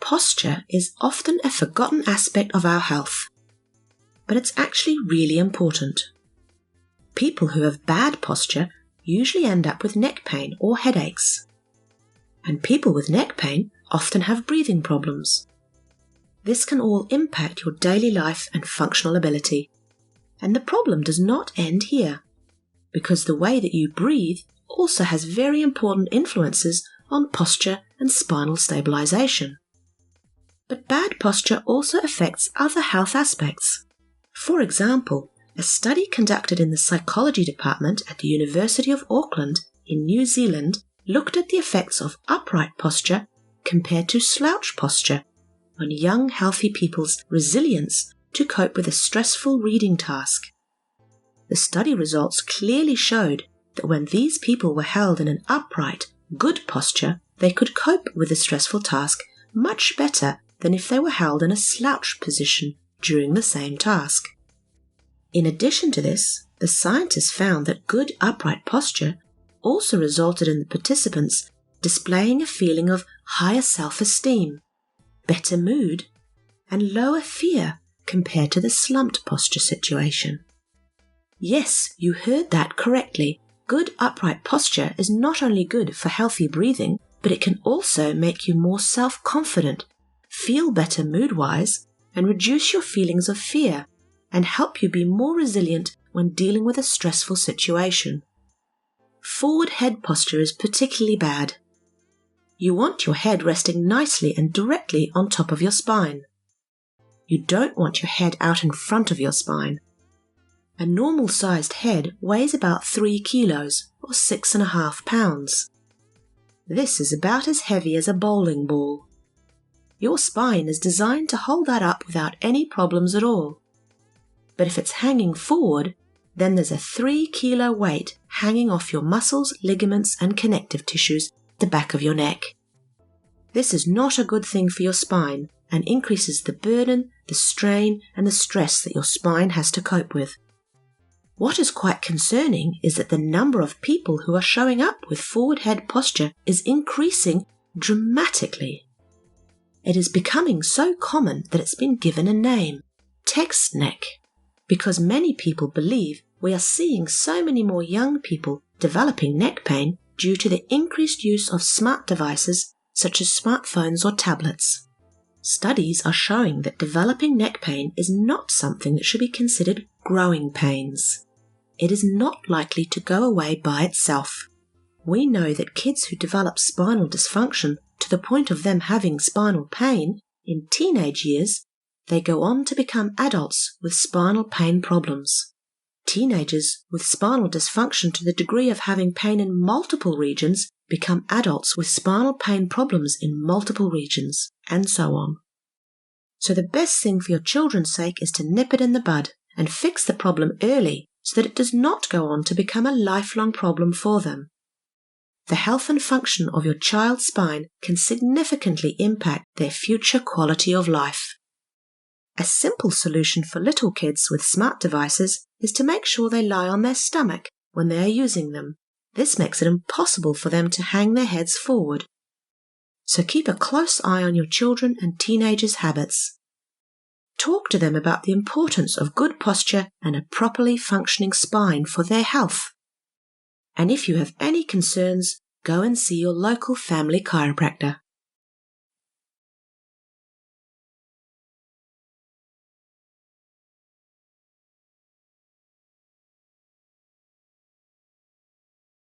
Posture is often a forgotten aspect of our health, but it's actually really important. People who have bad posture usually end up with neck pain or headaches, and people with neck pain often have breathing problems. This can all impact your daily life and functional ability, and the problem does not end here, because the way that you breathe also has very important influences on posture and spinal stabilization. But bad posture also affects other health aspects. For example, a study conducted in the psychology department at the University of Auckland in New Zealand looked at the effects of upright posture compared to slouch posture on young, healthy people's resilience to cope with a stressful reading task. The study results clearly showed that when these people were held in an upright, good posture, they could cope with the stressful task much better than if they were held in a slouch position during the same task. In addition to this, the scientists found that good upright posture also resulted in the participants displaying a feeling of higher self-esteem, better mood, and lower fear compared to the slumped posture situation. Yes, you heard that correctly. Good upright posture is not only good for healthy breathing, but it can also make you more self-confident, feel better mood-wise, and reduce your feelings of fear, and help you be more resilient when dealing with a stressful situation. Forward head posture is particularly bad. You want your head resting nicely and directly on top of your spine. You don't want your head out in front of your spine. A normal-sized head weighs about 3 kilos or 6.5 pounds. This is about as heavy as a bowling ball. Your spine is designed to hold that up without any problems at all. But if it's hanging forward, then there's a 3-kilo weight hanging off your muscles, ligaments, and connective tissues at the back of your neck. This is not a good thing for your spine and increases the burden, the strain, and the stress that your spine has to cope with. What is quite concerning is that the number of people who are showing up with forward head posture is increasing dramatically. It is becoming so common that it's been given a name, text neck, because many people believe we are seeing so many more young people developing neck pain due to the increased use of smart devices such as smartphones or tablets. Studies are showing that developing neck pain is not something that should be considered growing pains. It is not likely to go away by itself. We know that kids who develop spinal dysfunction to the point of them having spinal pain in teenage years, they go on to become adults with spinal pain problems. Teenagers with spinal dysfunction to the degree of having pain in multiple regions become adults with spinal pain problems in multiple regions, and so on. So the best thing for your children's sake is to nip it in the bud and fix the problem early so that it does not go on to become a lifelong problem for them. The health and function of your child's spine can significantly impact their future quality of life. A simple solution for little kids with smart devices is to make sure they lie on their stomach when they are using them. This makes it impossible for them to hang their heads forward. So keep a close eye on your children and teenagers' habits. Talk to them about the importance of good posture and a properly functioning spine for their health. And if you have any concerns, go and see your local family chiropractor.